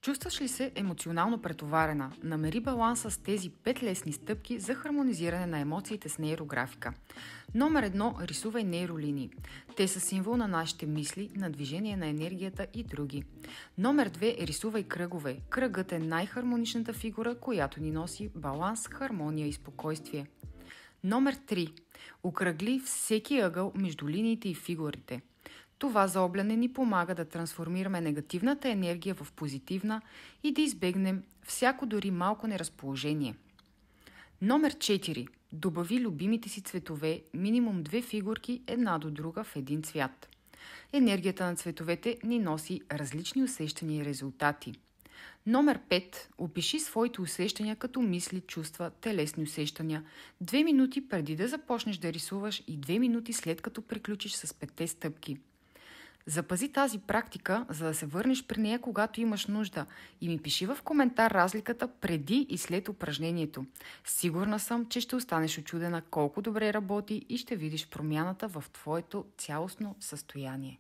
Чувстваш ли се емоционално претоварена? Намери баланса с тези 5 лесни стъпки за хармонизиране на емоциите с нейрографика. Номер 1. Рисувай нейролинии. Те са символ на нашите мисли, на движение на енергията и други. Номер 2. Рисувай кръгове. Кръгът е най-хармоничната фигура, която ни носи баланс, хармония и спокойствие. Номер 3. Окръгли всеки ъгъл между линиите и фигурите. Това заобляне ни помага да трансформираме негативната енергия в позитивна и да избегнем всяко дори малко неразположение. Номер 4. Добави любимите си цветове, минимум 2 фигурки една до друга в един цвят. Енергията на цветовете ни носи различни усещания и резултати. Номер 5. Опиши своите усещания като мисли, чувства, телесни усещания 2 минути преди да започнеш да рисуваш и 2 минути след като приключиш с 5 стъпки. Запази тази практика, за да се върнеш при нея, когато имаш нужда, и ми пиши в коментар разликата преди и след упражнението. Сигурна съм, че ще останеш учудена колко добре работи и ще видиш промяната в твоето цялостно състояние.